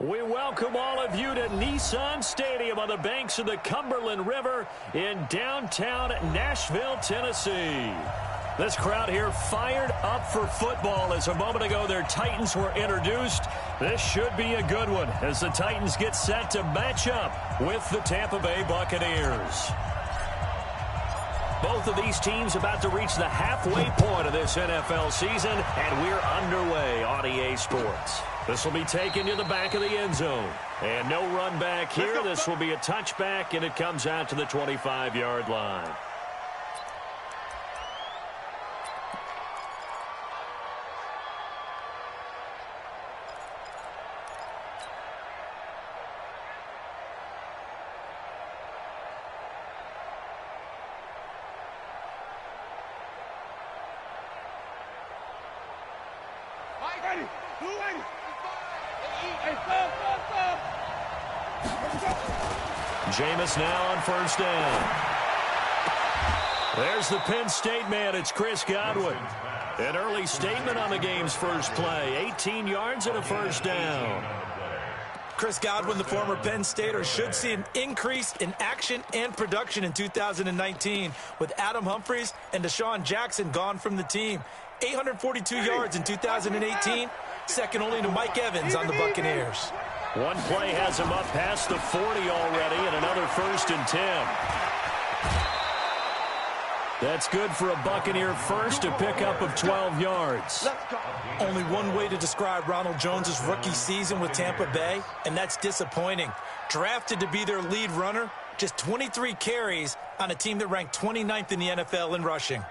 We welcome all of you to Nissan Stadium on the banks of the Cumberland River in downtown Nashville, Tennessee. This crowd here fired up for football as a moment ago their Titans were introduced. This should be a good one as the Titans get set to match up with the Tampa Bay Buccaneers. Both of these teams about to reach the halfway point of this NFL season, and we're underway on EA Sports. This will be taken to the back of the end zone. And no run back here. This will be a touchback, and it comes out to the 25-yard line. Jameis now on first down. There's the Penn State man. It's Chris Godwin. An early statement on the game's first play. 18 yards and a first down. Chris Godwin, the former Penn Stater, should see an increase in action and production in 2019 with Adam Humphries and Deshaun Jackson gone from the team. 842 yards in 2018, second only to Mike Evans on the Buccaneers. One play has him up past the 40 already, and another 1st and 10. That's good for a Buccaneer first, a pickup of 12 yards. Only one way to describe Ronald Jones' rookie season with Tampa Bay, and that's disappointing. Drafted to be their lead runner, just 23 carries on a team that ranked 29th in the NFL in rushing.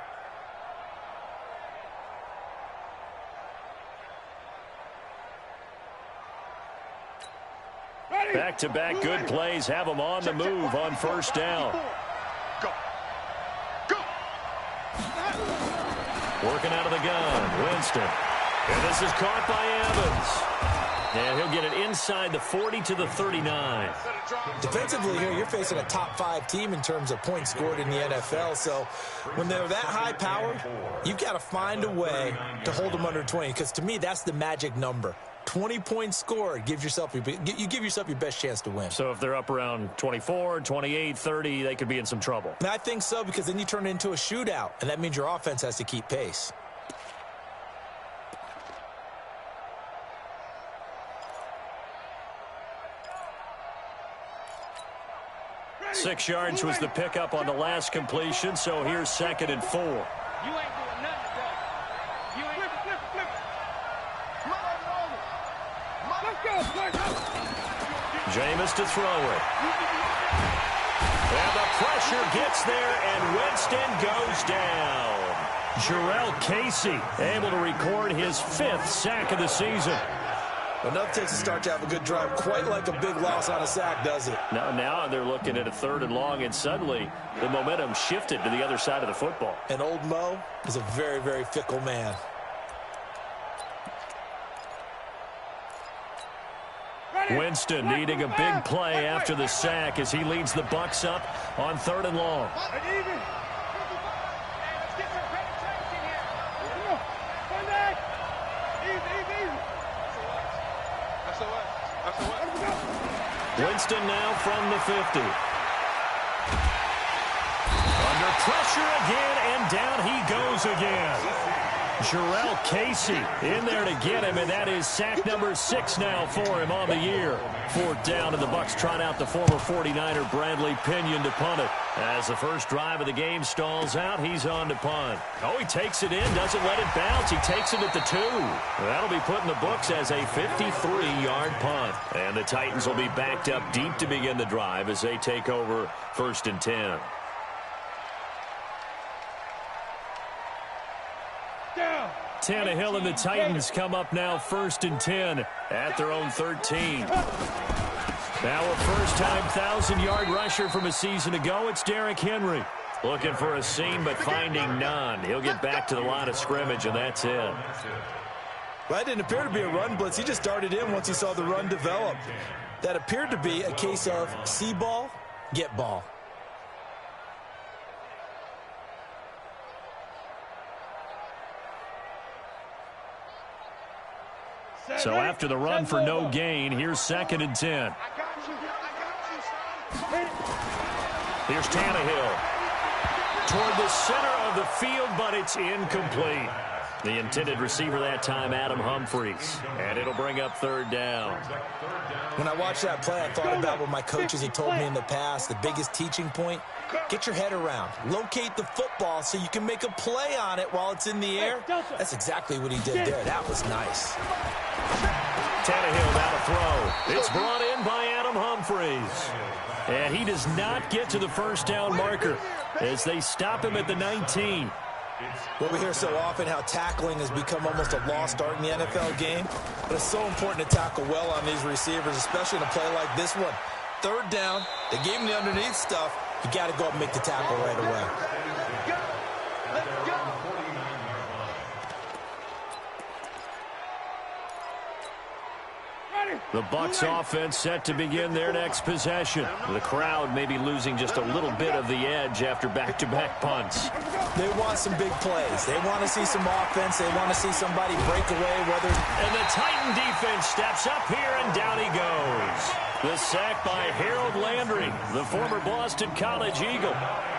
Back-to-back good plays have them on the move on first down. Working out of the gun, Winston. And this is caught by Evans. And he'll get it inside the 40 to the 39. Defensively here, you're facing a top-5 team in terms of points scored in the NFL. So when they're that high-powered, you've got to find a way to hold them under 20. Because to me, that's the magic number. 20 points scored, you give yourself your best chance to win. So if they're up around 24, 28, 30, they could be in some trouble. And I think so, because then you turn it into a shootout, and that means your offense has to keep pace. Ready. 6 yards was the pickup on the last completion, so here's 2nd and 4. You ain't doing nothing today. You ain't flip. Jameis to throw it. And the pressure gets there, and Winston goes down. Jarrell Casey able to record his 5th sack of the season. Enough takes a start to have a good drive, quite like a big loss on a sack, does it? Now they're looking at a 3rd and long, and suddenly the momentum shifted to the other side of the football. And old Mo is a very, very fickle man. Winston needing a big play after the sack as he leads the Bucs up on 3rd and long. Winston now from the 50. Under pressure again, and down he goes again. Jarrell Casey in there to get him, and that is sack number 6 now for him on the year. 4th down, and the Bucs trot out the former 49er Bradley Pinion to punt it. As the first drive of the game stalls out, he's on to punt. Oh, he takes it in, doesn't let it bounce. He takes it at the 2. That'll be put in the books as a 53-yard punt. And the Titans will be backed up deep to begin the drive as they take over 1st and 10. Tannehill and the Titans come up now 1st and 10 at their own 13. Now a first-time 1,000-yard rusher from a season ago, it's Derrick Henry. Looking for a seam but finding none. He'll get back to the line of scrimmage, and that's it. Well, that didn't appear to be a run blitz. He just darted in once he saw the run develop. That appeared to be a case of see ball, get ball. So after the run for no gain, here's 2nd and 10. Here's Tannehill. Toward the center of the field, but it's incomplete. The intended receiver that time, Adam Humphries. And it'll bring up 3rd down. When I watched that play, I thought about what my coaches had told me in the past. The biggest teaching point, get your head around. Locate the football so you can make a play on it while it's in the air. That's exactly what he did there. That was nice. Tannehill now to throw. It's brought in by Adam Humphries. And he does not get to the 1st down marker as they stop him at the 19. Well, we hear so often how tackling has become almost a lost art in the NFL game. But it's so important to tackle well on these receivers, especially in a play like this one. 3rd down, they gave him the underneath stuff. You got to go up and make the tackle right away. The Bucs offense set to begin their next possession. The crowd may be losing just a little bit of the edge after back-to-back punts. They want some big plays. They want to see some offense. They want to see somebody break away. And the Titan defense steps up here, and down he goes. The sack by Harold Landry, the former Boston College Eagle.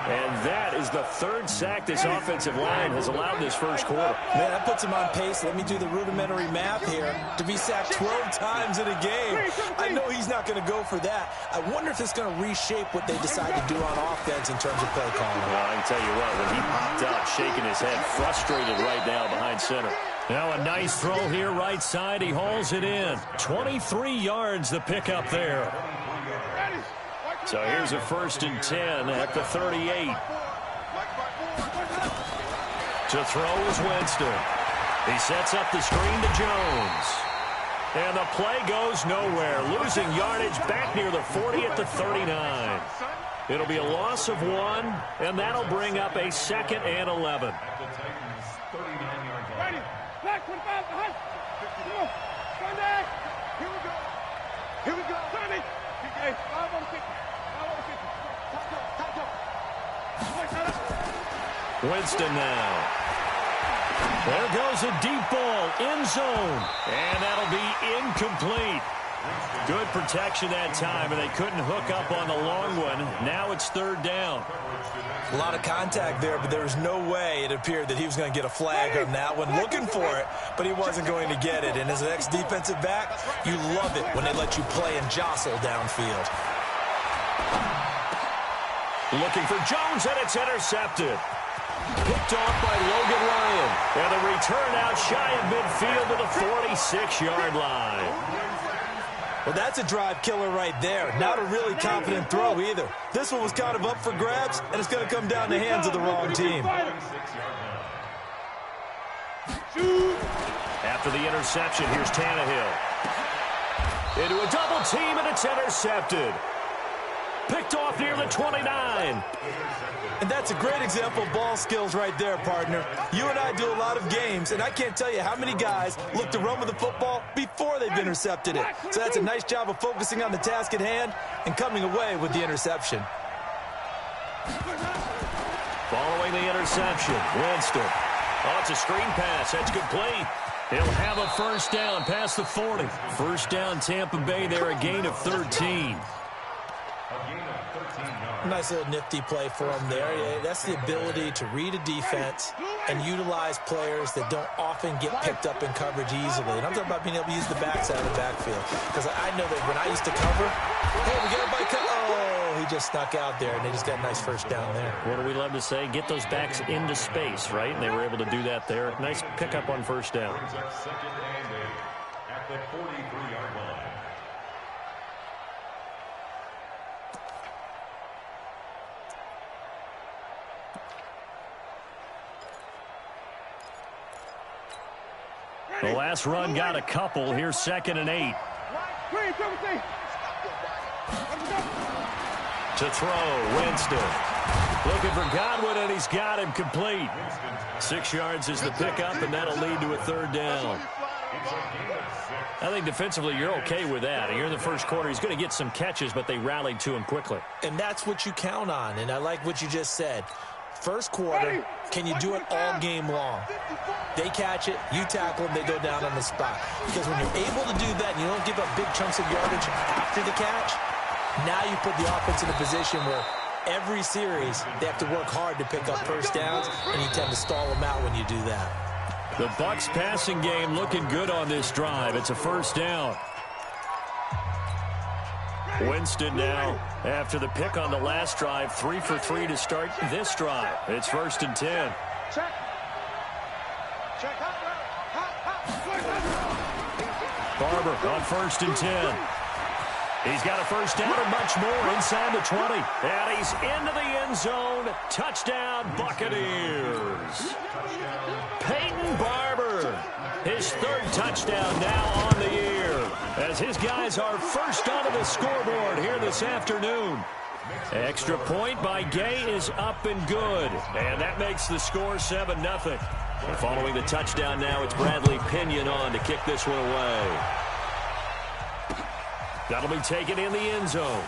And that is the 3rd sack this offensive line has allowed this 1st quarter. Man, that puts him on pace. Let me do the rudimentary math here. To be sacked 12 times in a game. I know he's not going to go for that. I wonder if it's going to reshape what they decide to do on offense in terms of play calling. Well, I can tell you what, when he popped up, shaking his head, frustrated right now behind center. Now a nice throw here right side. He hauls it in. 23 yards the pickup there. So here's a 1st and 10 at the 38. To throw is Winston. He sets up the screen to Jones. And the play goes nowhere. Losing yardage back near the 40 at the 39. It'll be a loss of 1, and that'll bring up a 2nd and 11. Back 25 behind. Come on. Sunday. Here we go. Here we go. Sunday. Hey, 5 on 50. 5 on 50. Top. Winston now. There goes a deep ball, end zone. And that'll be incomplete. Good protection that time, and they couldn't hook up on the long one. Now it's 3rd down. A lot of contact there, but there was no way it appeared that he was going to get a flag on that one. Looking for it, but he wasn't going to get it. And as an ex-defensive back, you love it when they let you play and jostle downfield. Looking for Jones, and it's intercepted. Picked off by Logan Ryan. And the return out shy of midfield to the 46-yard line. Well, that's a drive killer right there. Not a really confident throw either. This one was kind of up for grabs, and it's going to come down the hands of the wrong team. After the interception, here's Tannehill. Into a double team, and it's intercepted. Picked off near the 29. And that's a great example of ball skills right there, partner. You and I do a lot of games, and I can't tell you how many guys look to run with the football before they've intercepted it. So that's a nice job of focusing on the task at hand and coming away with the interception. Following the interception, Winston. Oh, it's a screen pass. That's complete. He'll have a 1st down past the 40. 1st down, Tampa Bay there, a gain of 13. Nice little nifty play for him there. Yeah, that's the ability to read a defense and utilize players that don't often get picked up in coverage easily. And I'm talking about being able to use the backside of the backfield. Because I know that when I used to cover, hey, we got a bike. Oh, he just snuck out there, and they just got a nice 1st down there. What do we love to say? Get those backs into space, right? And they were able to do that there. Nice pickup on 1st down. At the 43-yard line. The last run got a couple. Here's 2nd and 8. To throw, Winston. Looking for Godwin, and he's got him complete. 6 yards is the pickup, and that'll lead to a 3rd down. I think defensively you're okay with that. Here in the 1st quarter, he's going to get some catches, but they rallied to him quickly. And that's what you count on, and I like what you just said. first quarter, can you do it all game long? They catch it, you tackle them, they go down on the spot. Because when you're able to do that and you don't give up big chunks of yardage after the catch, now you put the offense in a position where every series they have to work hard to pick up first downs, and you tend to stall them out when you do that. The Bucs passing game looking good on this drive. It's a first down. Winston now, after the pick on the last drive, 3 for 3 to start this drive. It's 1st and 10. Check. Barber on 1st and 10. He's got a first down and much more inside the 20. And he's into the end zone. Touchdown, Buccaneers. Peyton Barber, his 3rd touchdown now on the year, as his guys are first onto the scoreboard here this afternoon. Extra point by Gay is up and good, and that makes the score 7-0. Following the touchdown now, it's Bradley Pinion on to kick this one away. That'll be taken in the end zone.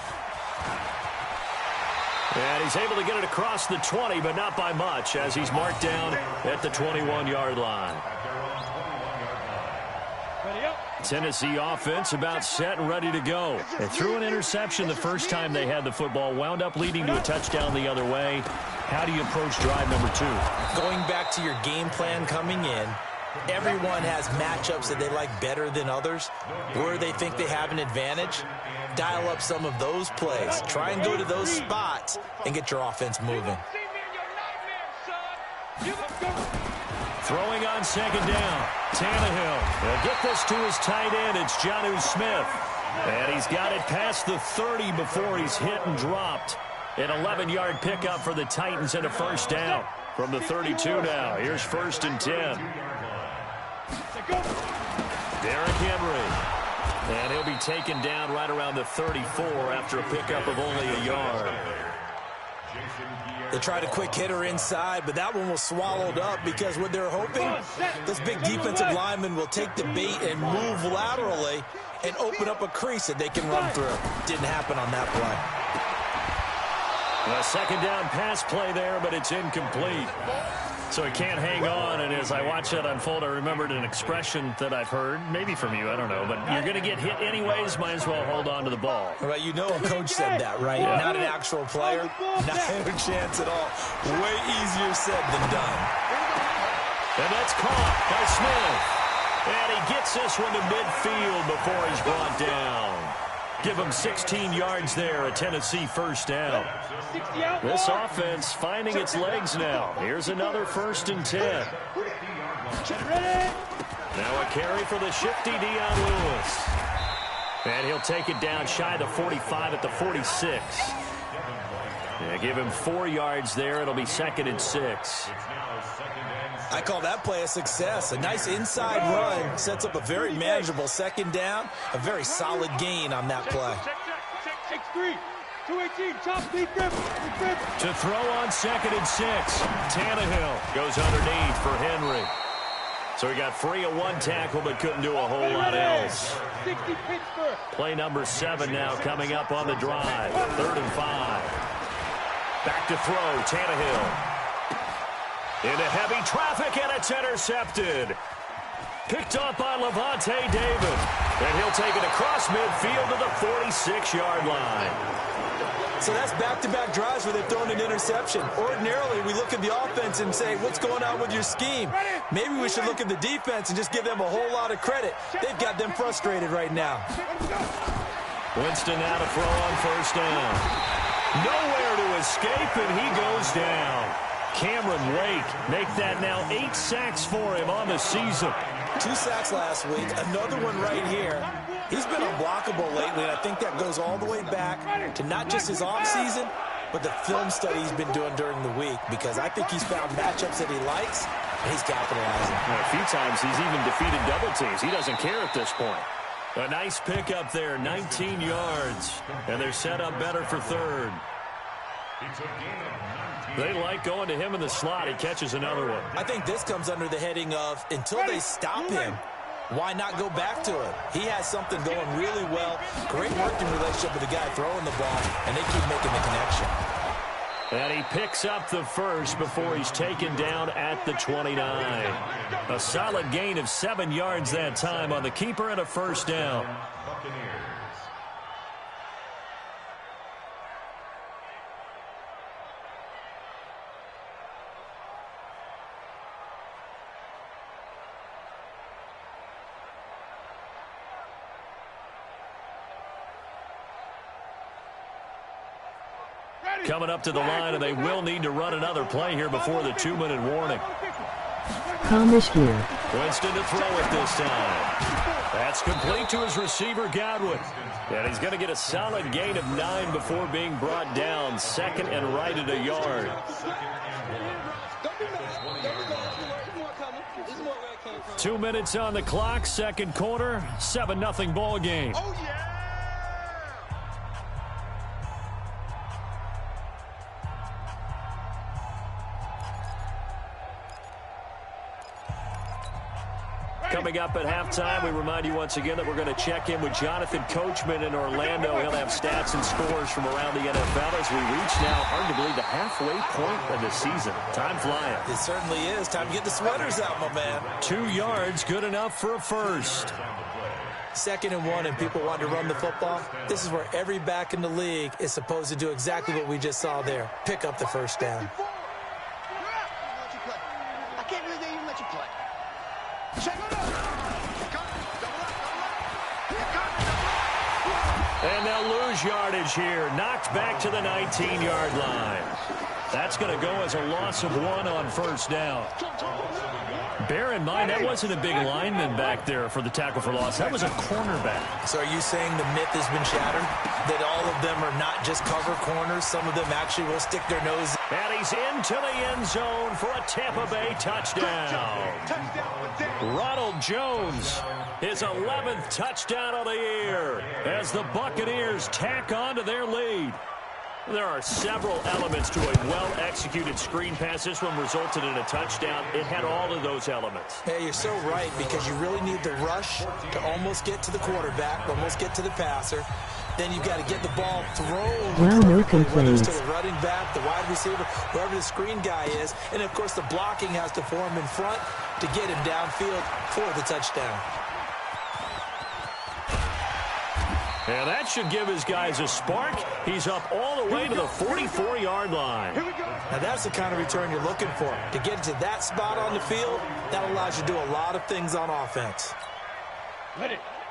And he's able to get it across the 20, but not by much, as he's marked down at the 21-yard line. Tennessee offense about set and ready to go. They threw an interception the first time they had the football, wound up leading to a touchdown the other way. How do you approach drive number 2? Going back to your game plan coming in, everyone has matchups that they like better than others, where they think they have an advantage. Dial up some of those plays. Try and go to those spots and get your offense moving. Throwing on 2nd down. Tannehill will get this to his tight end. It's Jonnu Smith. And he's got it past the 30 before he's hit and dropped. An 11-yard pickup for the Titans and a first down from the 32 now. Here's 1st and 10. Derrick Henry. And he'll be taken down right around the 34 after a pickup of only a yard. They tried a quick hitter inside, but that one was swallowed up because what they're hoping, this big defensive lineman will take the bait and move laterally and open up a crease that they can run through. Didn't happen on that play. A 2nd down pass play there, but it's incomplete. So he can't hang on, and as I watch that unfold, I remembered an expression that I've heard, maybe from you, I don't know, but you're going to get hit anyways, might as well hold on to the ball. Right, you know a coach said that, right? Yeah. Not an actual player. Not a chance at all. Way easier said than done. And that's caught by Smith. And he gets this one to midfield before he's brought down. Give him 16 yards there, a Tennessee first down. This offense finding its legs now. Here's another 1st and 10. Now a carry for the shifty Dion Lewis. And he'll take it down shy of the 45 at the 46. Yeah, give him 4 yards there. It'll be 2nd and 6. I call that play a success. A nice inside run sets up a very manageable 2nd down. A very solid gain on that play. To throw on 2nd and 6. Tannehill goes underneath for Henry. So he got free of one tackle but couldn't do a whole lot else. Play number 7 now coming up on the drive. 3rd and 5. Back to throw. Tannehill. Into heavy traffic, and it's intercepted. Picked up by Levante David. And he'll take it across midfield to the 46-yard line. So that's back-to-back drives where they've thrown an interception. Ordinarily, we look at the offense and say, what's going on with your scheme? Maybe we should look at the defense and just give them a whole lot of credit. They've got them frustrated right now. Winston now to throw on 1st down. Nowhere to escape, and he goes down. Cameron Wake make that now 8 sacks for him on the season. 2 sacks last week, another one right here. He's been unblockable lately, and I think that goes all the way back to not just his offseason, but the film study he's been doing during the week, because I think he's found matchups that he likes, and he's capitalizing. A few times he's even defeated double teams. He doesn't care at this point. A nice pickup there, 19 yards, and they're set up better for 3rd. They like going to him in the slot. He catches another one. I think this comes under the heading of, until they stop him, why not go back to it? He has something going really well. Great working relationship with the guy throwing the ball, and they keep making the connection. And he picks up the first before he's taken down at the 29. A solid gain of 7 yards that time on the keeper and a first down. Coming up to the line, and they will need to run another play here before the 2-minute warning. Comish here. Winston to throw it this time. That's complete to his receiver, Godwin. And he's going to get a solid gain of 9 before being brought down. Second and right at a yard. 2 minutes on the clock, second quarter, 7-0 ball game. Oh, yeah! Coming up at halftime, we remind you once again that we're going to check in with Jonathan Coachman in Orlando. He'll have stats and scores from around the NFL as we reach now, arguably, the halfway point of the season. Time flying. It certainly is. Time to get the sweaters out, my man. 2 yards, good enough for a first. 2nd and 1, and people want to run the football. This is where every back in the league is supposed to do exactly what we just saw there. Pick up the first down. I can't believe they even let you play. And they'll lose yardage here. Knocked back to the 19-yard line. That's going to go as a loss of 1 on first down. Bear in mind, that wasn't a big lineman back there for the tackle for loss. That was a cornerback. So are you saying the myth has been shattered? That all of them are not just cover corners? Some of them actually will stick their nose. And he's into the end zone for a Tampa Bay touchdown. Ronald Jones, his 11th touchdown of the year as the Buccaneers tack on to their lead. There are several elements to a well-executed screen pass. This one resulted in a touchdown. It had all of those elements. Hey, you're so right, because you really need the rush to almost get to the quarterback, almost get to the passer. Then you've got to get the ball thrown. Well, no complaints. To the running back, the wide receiver, whoever the screen guy is. And, of course, the blocking has to form in front to get him downfield for the touchdown. And that should give his guys a spark. He's up all the way to the 44-yard line. Now, that's the kind of return you're looking for. To get to that spot on the field, that allows you to do a lot of things on offense.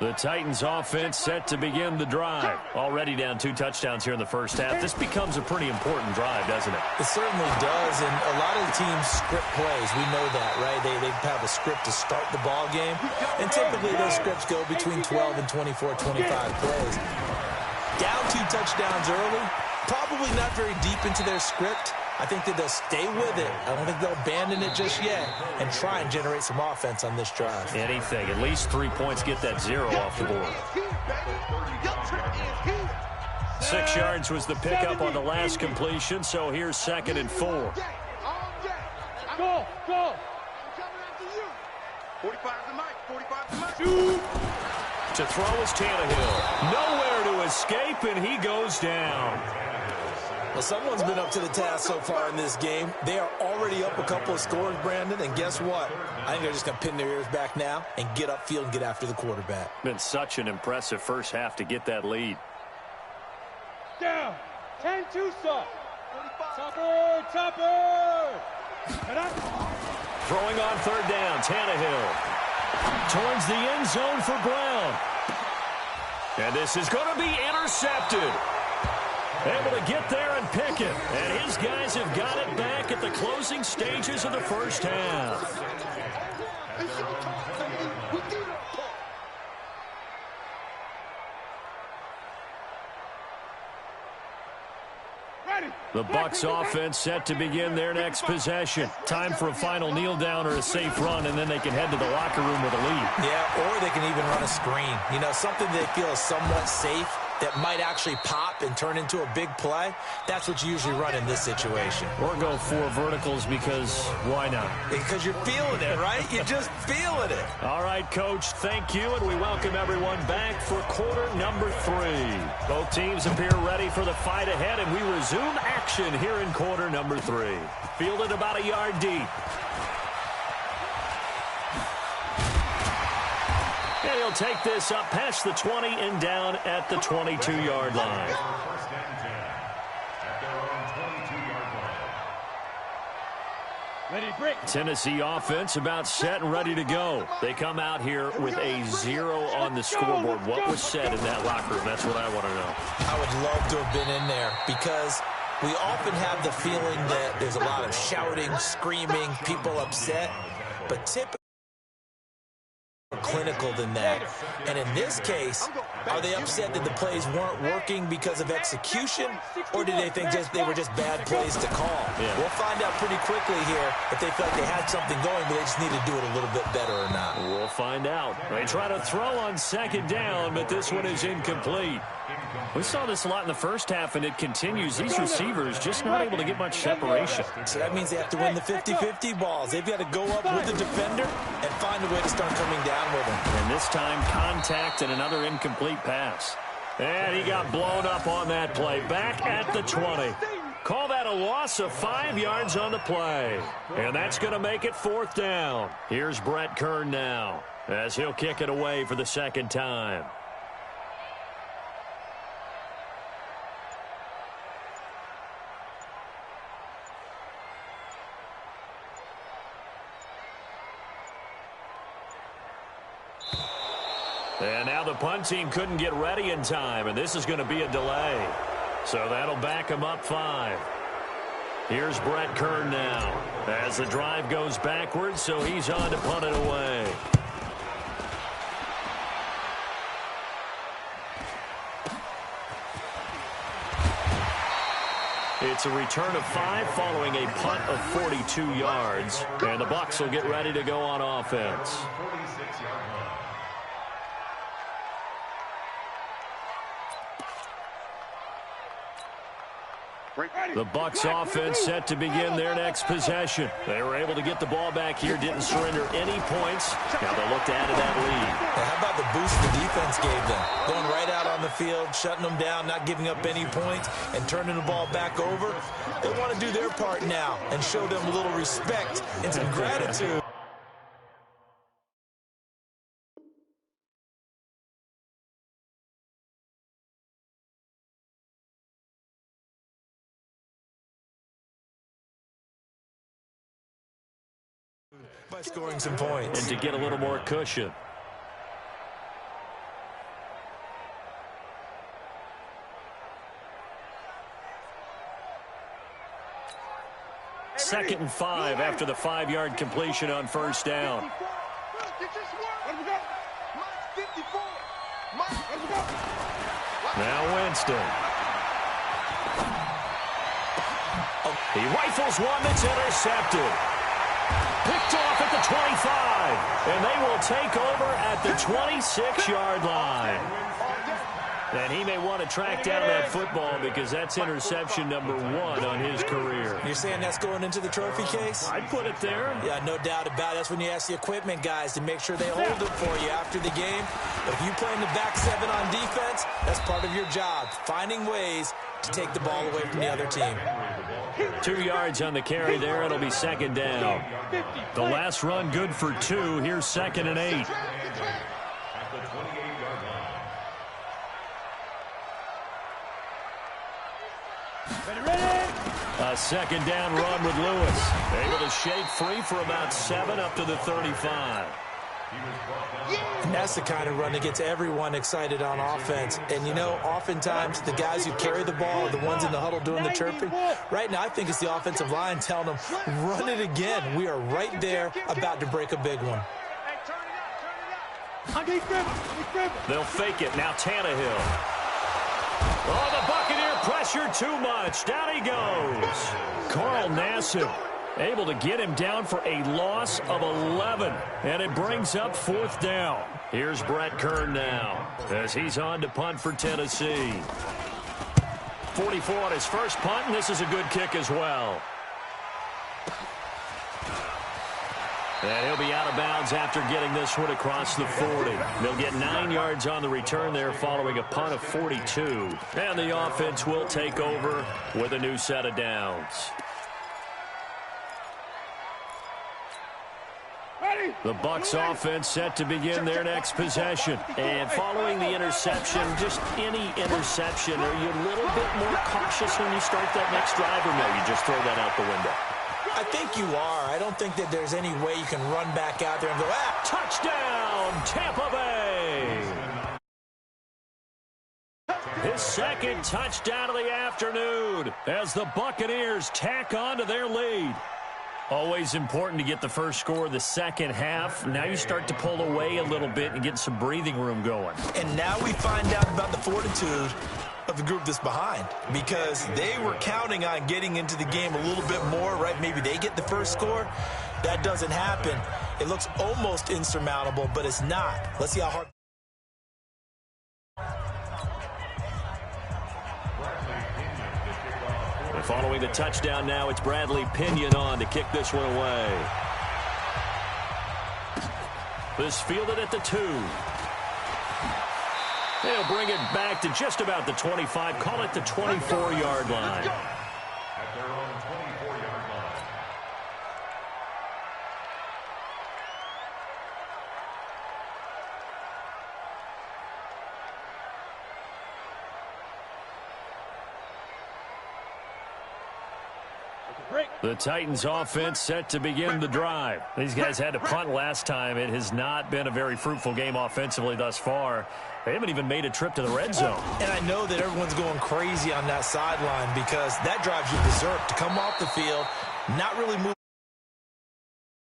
The Titans offense set to begin the drive. Already down 2 touchdowns here in the first half. This becomes a pretty important drive, doesn't it? It certainly does, and a lot of the teams script plays. We know that, right? They have a script to start the ball game, and typically those scripts go between 12 and 24, 25 plays. Down 2 touchdowns early, probably not very deep into their script. I think that they'll stay with it. I don't think they'll abandon it just yet and try and generate some offense on this drive. Anything. At least 3 points, get that 0 off the board. 6 yards was the pickup on the last completion, so here's 2nd and 4. Go! 45 to Mike. 45 to Mike. To throw is Tannehill. Nowhere to escape, and he goes down. Well, someone's been up to the task so far in this game. They are already up a couple of scores, Brandon, and guess what? I think they're just going to pin their ears back now and get upfield and get after the quarterback. Been such an impressive first half to get that lead. Down. 10-2, sir. Topper. Throwing on 3rd down, Tannehill. Towards the end zone for Brown. And this is going to be intercepted. Able to get there and pick it. And his guys have got it back at the closing stages of the first half. The Bucs offense set to begin their next possession. Time for a final kneel down or a safe run, and then they can head to the locker room with a lead. Yeah, or they can even run a screen. You know, something they feel is somewhat safe. that might actually pop and turn into a big play, that's what you usually run in this situation. Or go 4 verticals because why not? Because you're feeling it, right? You're just feeling it. All right, Coach, thank you, and we welcome everyone back for quarter number 3. Both teams appear ready for the fight ahead, and we resume action here in quarter number 3. Fielded about a yard deep. And he'll take this up past the 20 and down at the 22-yard line. Tennessee offense about set and ready to go. They come out here with a 0 on the scoreboard. What was said in that locker room? That's what I want to know. I would love to have been in there because we often have the feeling that there's a lot of shouting, screaming, people upset, but typically clinical than that. And in this case, are they upset that the plays weren't working because of execution, or did they think they were just bad plays to call? Yeah. We'll find out pretty quickly here if they felt they had something going, but they just need to do it a little bit better or not. We'll find out. They try to throw on second down, but this one is incomplete. We saw this a lot in the first half, and it continues. These receivers just not able to get much separation. So that means they have to win the 50-50 balls. They've got to go up with the defender and find a way to start coming down with him. And this time, contact and another incomplete pass. And he got blown up on that play. Back at the 20. Call that a loss of 5 yards on the play. And that's going to make it 4th down. Here's Brett Kern now as he'll kick it away for the second time. And now the punt team couldn't get ready in time, and this is going to be a delay. So that'll back him up 5. Here's Brett Kern now as the drive goes backwards, so he's on to punt it away. It's a return of 5 following a punt of 42 yards, and the Bucs will get ready to go on offense. The Bucs offense set to begin their next possession. They were able to get the ball back here, didn't surrender any points. Now they'll look to add to that lead. Now, how about the boost the defense gave them? Going right out on the field, shutting them down, not giving up any points, and turning the ball back over. They want to do their part now and show them a little respect and some gratitude. By scoring some points. And to get a little more cushion. Second and 5 after the 5-yard completion on first down. Now Winston. He rifles one that's intercepted. Picked off at the 25, and they will take over at the 26-yard line. And he may want to track down that football because that's interception number 1 on his career. You're saying that's going into the trophy case? I'd put it there. Yeah, no doubt about it. That's when you ask the equipment guys to make sure they hold it for you after the game. But if you play in the back 7 on defense, that's part of your job, finding ways to take the ball away from the other team. 2 yards on the carry there. It'll be second down. The last run good for 2. Here's 2nd and 8. A second down run with Lewis. Able to shake free for about 7 up to the 35. And that's the kind of run that gets everyone excited on offense. And, you know, oftentimes the guys who carry the ball are the ones in the huddle doing the chirping. Right now, I think it's the offensive line telling them, run it again. We are right there about to break a big one. They'll fake it. Now Tannehill. Oh, the Buccaneer pressure too much. Down he goes. Carl Nassib Able to get him down for a loss of 11. And it brings up 4th down. Here's Brett Kern now as he's on to punt for Tennessee. 44 on his first punt, and this is a good kick as well. And he'll be out of bounds after getting this one across the 40. They'll get 9 yards on the return there following a punt of 42. And the offense will take over with a new set of downs. The Bucs offense set to begin their next possession. And following the interception, just any interception, are you a little bit more cautious when you start that next drive, or no, you just throw that out the window? I think you are. I don't think that there's any way you can run back out there and go, Touchdown, Tampa Bay! His second touchdown of the afternoon as the Buccaneers tack on to their lead. Always important to get the first score of the second half. Now you start to pull away a little bit and get some breathing room going. And now we find out about the fortitude of the group that's behind, because they were counting on getting into the game a little bit more, right? Maybe they get the first score. That doesn't happen. It looks almost insurmountable, but it's not. Let's see how hard. And following the touchdown now, it's Bradley Pinion on to kick this one away. This fielded at the 2. They'll bring it back to just about the 25, call it the 24-yard line. At their own 24-yard line. The Titans offense set to begin the drive. These guys had to punt last time. It has not been a very fruitful game offensively thus far. They haven't even made a trip to the red zone. And I know that everyone's going crazy on that sideline because that drives you berserk to come off the field, not really move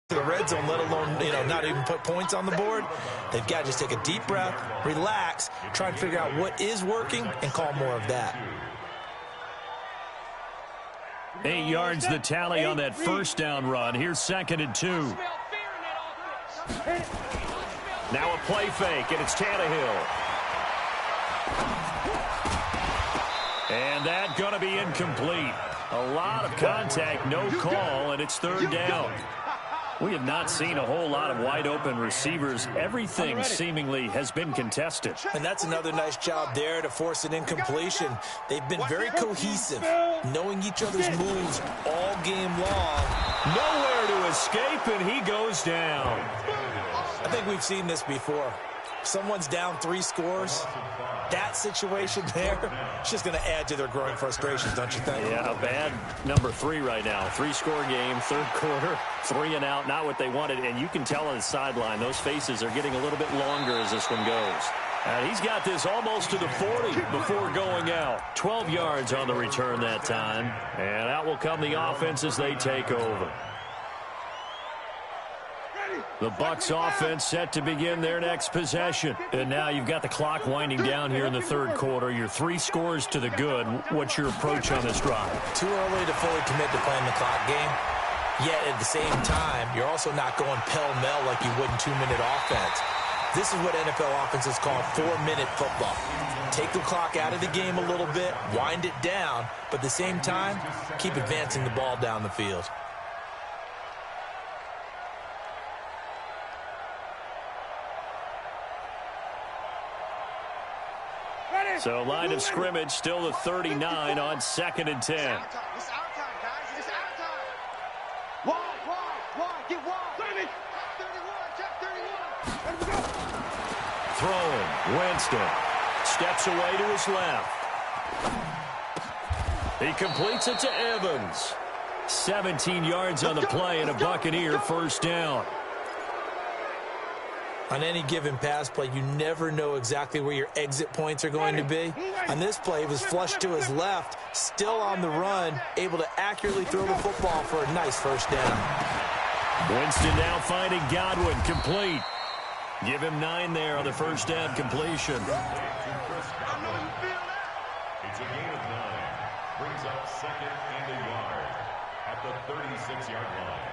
to the red zone, let alone, not even put points on the board. They've got to just take a deep breath, relax, try and figure out what is working, and call more of that. 8 yards the tally on that first down run. Here's 2nd and 2. Now a play fake, and it's Tannehill. And that going to be incomplete. A lot of contact, no call, and it's 3rd down. We have not seen a whole lot of wide-open receivers. Everything seemingly has been contested. And that's another nice job there to force an incompletion. They've been very cohesive, knowing each other's moves all game long. Nowhere to escape, and he goes down. I think we've seen this before. Someone's down 3 scores. That situation there, it's just going to add to their growing frustrations, don't you think? Yeah, a bad number 3 right now. 3-score game, 3rd quarter, 3 and out, not what they wanted. And you can tell on the sideline, those faces are getting a little bit longer as this one goes. And he's got this almost to the 40 before going out. 12 yards on the return that time. And out will come the offense as they take over. The Bucs offense set to begin their next possession. And now you've got the clock winding down here in the 3rd quarter. You're 3 scores to the good. What's your approach on this drive? Too early to fully commit to playing the clock game. Yet at the same time, you're also not going pell-mell like you would in 2-minute offense. This is what NFL offenses call 4-minute football. Take the clock out of the game a little bit, wind it down, but at the same time, keep advancing the ball down the field. So line of scrimmage still the 39 on 2nd and 10. It's our time, guys. It's our time. Wide. Get wide. 31. Check 31. Throwing. Winston steps away to his left. He completes it to Evans. 17 yards on the play and a Buccaneer first down. On any given pass play, you never know exactly where your exit points are going to be. On this play, he was flushed to his left, still on the run, able to accurately throw the football for a nice first down. Winston now finding Godwin, complete. Give him 9 there on the first down completion. It's a gain of 9. Brings up 2nd and a yard. at the 36-yard line.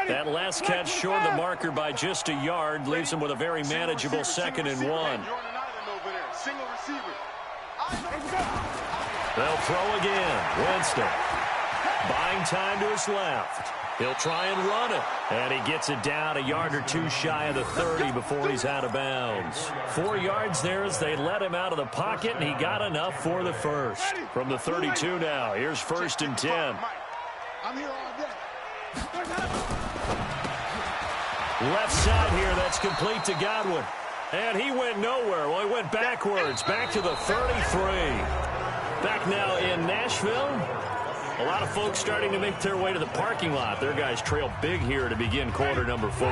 That last catch short of the marker by just a yard leaves him with a very manageable 2nd and 1. You're on an island over there. Single receiver. They'll throw again. Winston buying time to his left. He'll try and run it. And he gets it down a yard or two shy of the 30 before he's out of bounds. 4 yards there as they let him out of the pocket, and he got enough for the first. From the 32 now, here's 1st and 10. I'm here all day. Left side here, that's complete to Godwin. And he went nowhere. Well, he went backwards, back to the 33. Back now in Nashville. A lot of folks starting to make their way to the parking lot. Their guys trail big here to begin quarter number 4.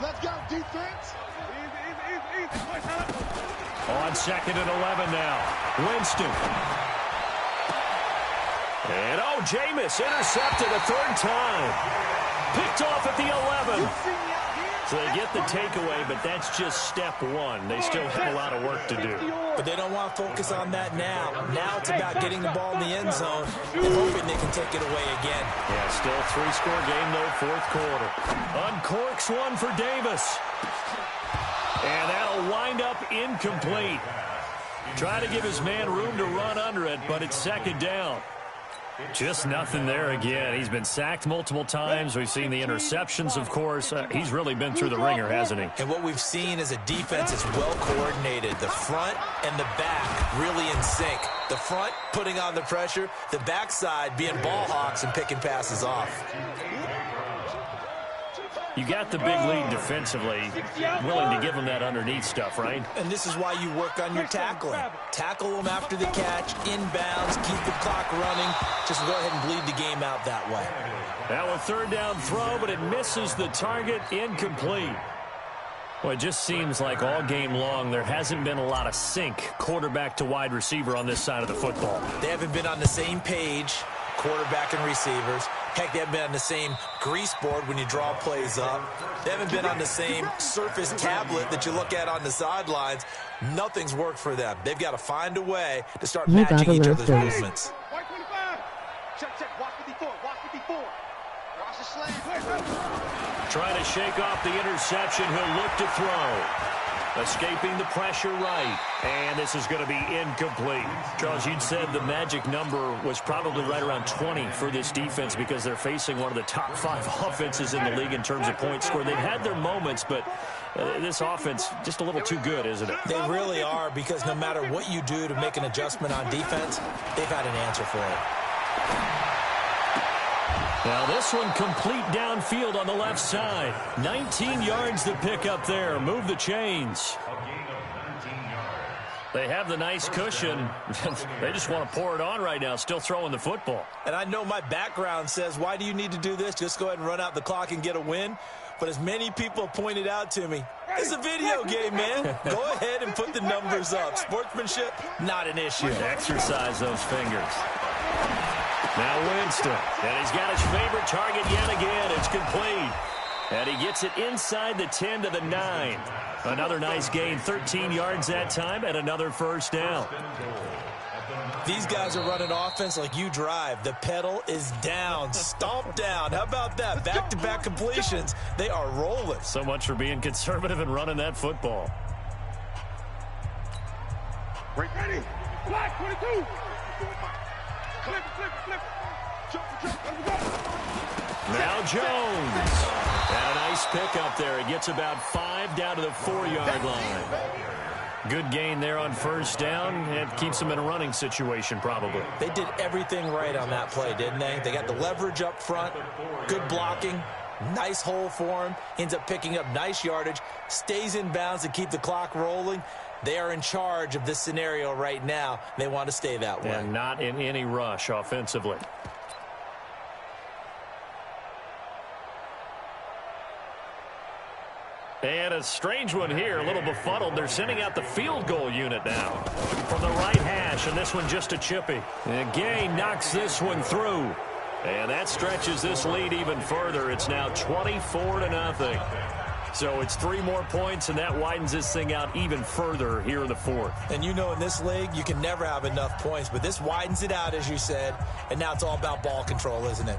Let's go, defense. On 2nd and 11 now. Winston. And, oh, Jameis intercepted a 3rd time. Picked off at the 11. So they get the takeaway, but that's just step 1. They still have a lot of work to do. But they don't want to focus on that now. Now it's about getting the ball in the end zone and hoping they can take it away again. Yeah, still a 3-score game, though, 4th quarter. Uncorks one for Davis. And that'll wind up incomplete. Try to give his man room to run under it, but it's 2nd down. Just nothing there again. He's been sacked multiple times. We've seen the interceptions, of course. He's really been through the ringer, hasn't he? And what we've seen is a defense is well coordinated. The front and the back really in sync. The front putting on the pressure, the backside being ball hawks and picking passes off. You got the big lead defensively, willing to give them that underneath stuff, right? And this is why you work on your tackling. Tackle them after the catch, inbounds, keep the clock running. Just go ahead and bleed the game out that way. Now a 3rd down throw, but it misses the target, incomplete. Well, it just seems like all game long there hasn't been a lot of sync quarterback to wide receiver on this side of the football. They haven't been on the same page, quarterback and receivers. Heck, they haven't been on the same grease board when you draw plays up. They haven't been on the same surface tablet that you look at on the sidelines. Nothing's worked for them. They've got to find a way to start matching each other's movements. White 25. Check. Watch 54. Watch 54. Watch the slant. Trying to shake off the interception. He'll look to throw. Escaping the pressure right. And this is going to be incomplete. Charles, you'd said the magic number was probably right around 20 for this defense because they're facing one of the top 5 offenses in the league in terms of points scored. They've had their moments, but this offense just a little too good, isn't it? They really are, because no matter what you do to make an adjustment on defense, they've had an answer for it. Now this one complete downfield on the left side. 19 yards to pick up there. Move the chains. They have the nice cushion. They just want to pour it on right now, still throwing the football. And I know my background says, why do you need to do this? Just go ahead and run out the clock and get a win. But as many people pointed out to me, it's a video game, man. Go ahead and put the numbers up. Sportsmanship, not an issue. Exercise those fingers. Now Winston, and he's got his favorite target yet again. It's complete. And he gets it inside the 10 to the 9. Another nice gain, 13 yards that time, and another 1st down. These guys are running offense like you drive. The pedal is down, stomp down. How about that? Back-to-back completions. They are rolling. So much for being conservative and running that football. Ready. Black 22. Flip. Now Jones. And a nice pick up there. He gets about 5 down to the 4-yard line. Good gain there on 1st down. It keeps them in a running situation probably. They did everything right on that play, didn't they? They got the leverage up front, good blocking, nice hole for him, ends up picking up nice yardage, stays in bounds to keep the clock rolling. They are in charge of this scenario right now. They want to stay that way. And not in any rush offensively. And a strange one here, a little befuddled. They're sending out the field goal unit now. From the right hash, possession. This one just a chippy. And Gay knocks this one through. And that stretches this lead even further. It's now 24-0. So it's 3 more points, and that widens this thing out even further here in the fourth. And you know in this league, you can never have enough points, but this widens it out, as you said, and now it's all about ball control, isn't it?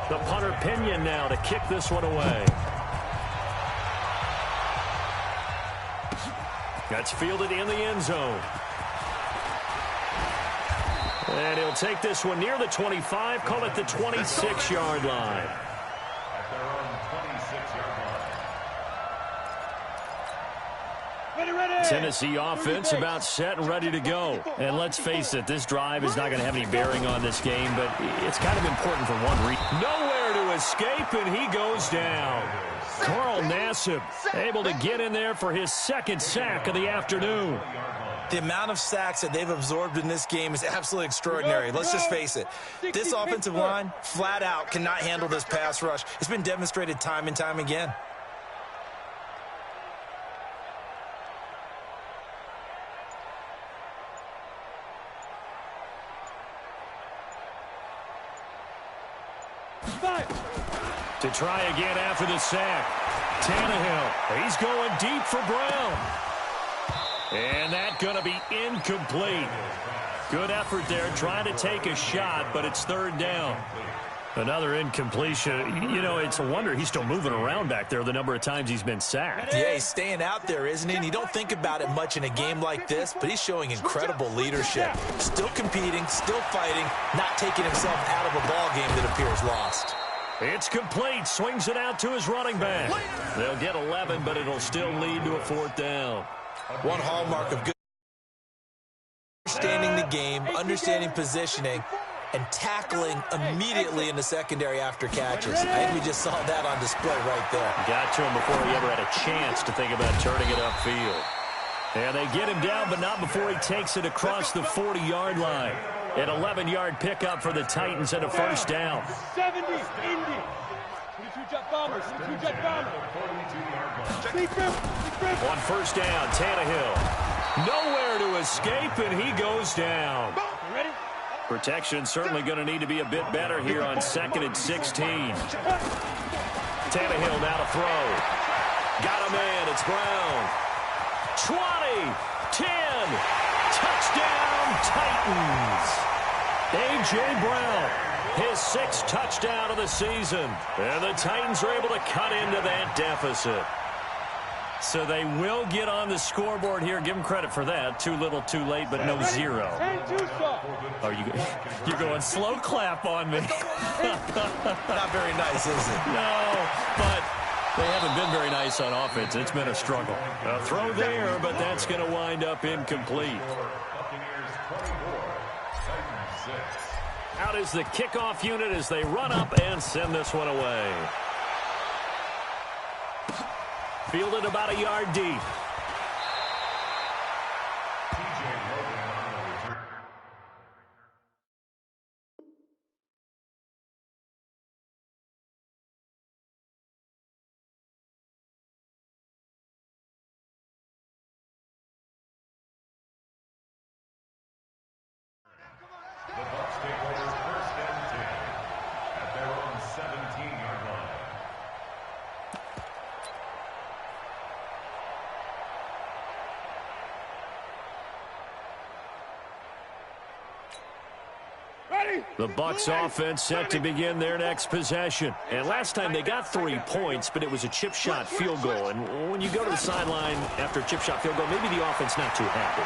The punter Pinion now to kick this one away. That's fielded in the end zone. And he'll take this one near the 25, call it the 26-yard line. At their own 26-yard line. Tennessee offense about set and ready to go. And let's face it, this drive is not going to have any bearing on this game, but it's kind of important for one reason. Nowhere to escape, and he goes down. Carl Nassib able to get in there for his second sack of the afternoon. The amount of sacks that they've absorbed in this game is absolutely extraordinary. Let's just face it. This offensive line, flat out, cannot handle this pass rush. It's been demonstrated time and time again. To try again after the sack. Tannehill, he's going deep for Brown. And that's going to be incomplete. Good effort there, trying to take a shot, but it's third down. Another incompletion. You know, it's a wonder he's still moving around back there the number of times he's been sacked. Yeah, he's staying out there, isn't he? And you don't think about it much in a game like this, but he's showing incredible leadership. Still competing, still fighting, not taking himself out of a ball game that appears lost. It's complete. Swings it out to his running back. They'll get 11, but it'll still lead to a fourth down. One hallmark of good understanding the game, understanding positioning, and tackling immediately in the secondary after catches. I think we just saw that on display right there. Got to him before he ever had a chance to think about turning it upfield. And they get him down, but not before he takes it across the 40-yard line. An 11-yard pickup for the Titans and a first down. 70, Indy. 22-jet bombers, 22-jet bombers. On first down, Tannehill. Nowhere to escape, and he goes down. Ready? Protection certainly going to need to be a bit better here on 2nd and 16. Tannehill now to throw. Got him in. It's Brown. 20, 10, touchdown Titans. A.J. Brown, his 6th touchdown of the season. And the Titans are able to cut into that deficit. So they will get on the scoreboard here. Give them credit for that. Too little, too late, but no zero. Oh, you're going slow clap on me. Not very nice, is it? No, but they haven't been very nice on offense. It's been a struggle. A throw there, but that's going to wind up incomplete. Out is the kickoff unit as they run up and send this one away. Fielded about a yard deep. The Bucs take over 1st and 10 at their own 17-yard line. The Bucs offense set to begin their next possession. And last time they got 3 points, but it was a chip shot field goal. And when you go to the sideline after a chip shot field goal, maybe the offense not too happy.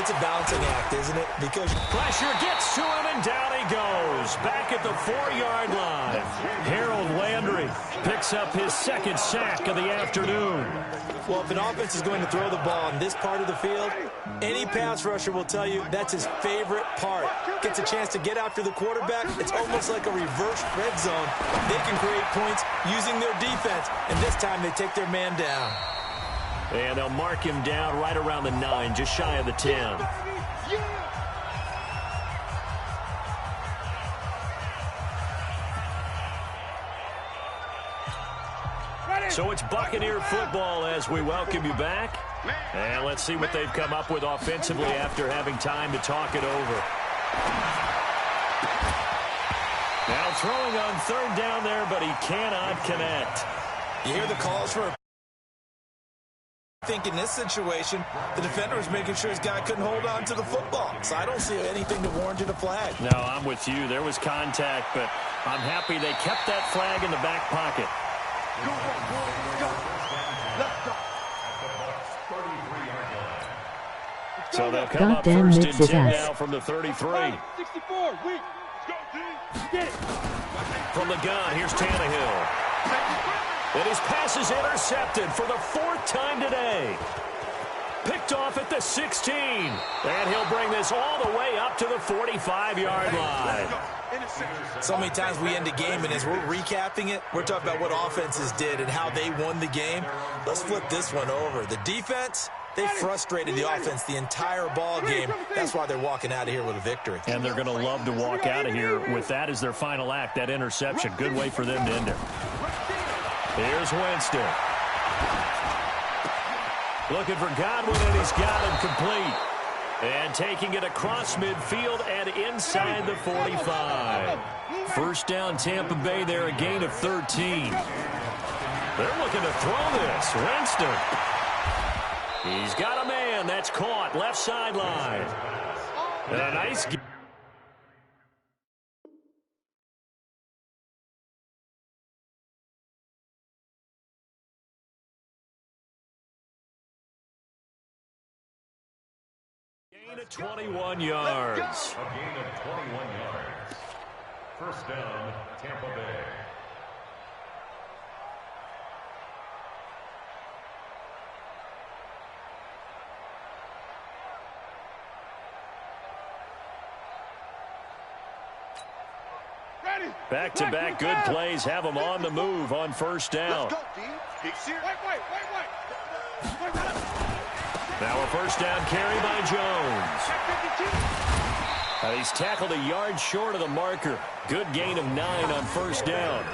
It's a balancing act, isn't it? Because pressure gets to him, and down he goes. Back at the 4-yard line. Harold Landry picks up his 2nd sack of the afternoon. Well, if an offense is going to throw the ball in this part of the field, any pass rusher will tell you that's his favorite part. Gets a chance to get after the quarterback. It's almost like a reverse red zone. They can create points using their defense, and this time they take their man down. And they'll mark him down right around the 9, just shy of the 10. So it's Buccaneer football as we welcome you back. And let's see what they've come up with offensively after having time to talk it over. Now throwing on third down there, but he cannot connect. You hear the calls for I think in this situation, the defender was making sure his guy couldn't hold on to the football. So I don't see anything to warrant a flag. No, I'm with you. There was contact, but I'm happy they kept that flag in the back pocket. So they'll come up first and 10 now from the 33. 64, weak. Get it. From the gun, here's Tannehill. And his pass is intercepted for the 4th time today. Picked off at the 16. And he'll bring this all the way up to the 45-yard line. So many times we end a game, and as we're recapping it, we're talking about what offenses did and how they won the game. Let's flip this one over. The defense, they frustrated the offense the entire ball game. That's why they're walking out of here with a victory. And they're going to love to walk out of here with that as their final act, that interception. Good way for them to end it. Here's Winston. Looking for Godwin, and he's got him complete. And taking it across midfield and inside the 45. First down, Tampa Bay there, a gain of 13. They're looking to throw this. Winston. He's got a man. That's caught. Left sideline. And a nice game. Gain of 21 yards. A gain of 21 yards. First down, Tampa Bay. Back-to-back good plays have them on the move on first down. Now a first down carry by Jones. He's tackled a yard short of the marker. Good gain of 9 on first down.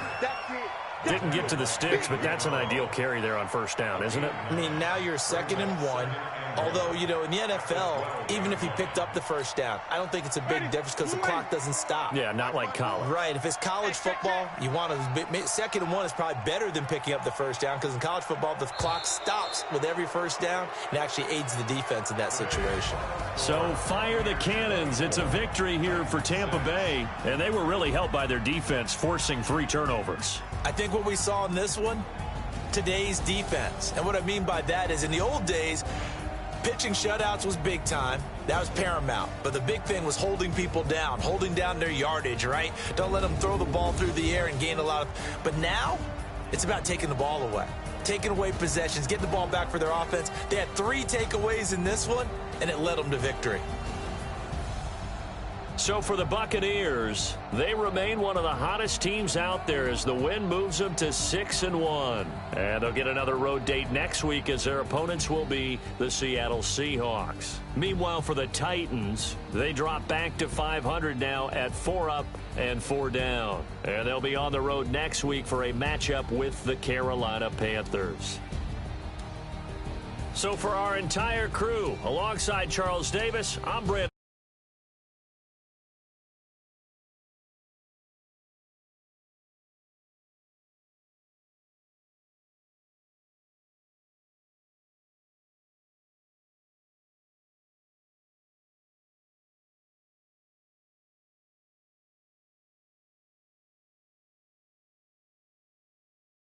Didn't get to the sticks, but that's an ideal carry there on first down, isn't it? I mean, now you're 2nd and 1. Although, you know, in the NFL, even if he picked up the first down, I don't think it's a big difference because the clock doesn't stop. Yeah, not like college. Right. If it's college football, you want to 2nd and 1 is probably better than picking up the first down because in college football, the clock stops with every first down and actually aids the defense in that situation. So fire the cannons. It's a victory here for Tampa Bay, and they were really helped by their defense forcing 3 turnovers. I think what we saw in this one, today's defense. And what I mean by that is in the old days, pitching shutouts was big time. That was paramount. But the big thing was holding people down, holding down their yardage, right? Don't let them throw the ball through the air and gain a lot of... But now, it's about taking the ball away. Taking away possessions, getting the ball back for their offense. They had 3 takeaways in this one, and it led them to victory. So for the Buccaneers, they remain one of the hottest teams out there as the win moves them to 6-1. And they'll get another road date next week as their opponents will be the Seattle Seahawks. Meanwhile, for the Titans, they drop back to 500 now at 4 up and 4 down. And they'll be on the road next week for a matchup with the Carolina Panthers. So for our entire crew, alongside Charles Davis, I'm Brent.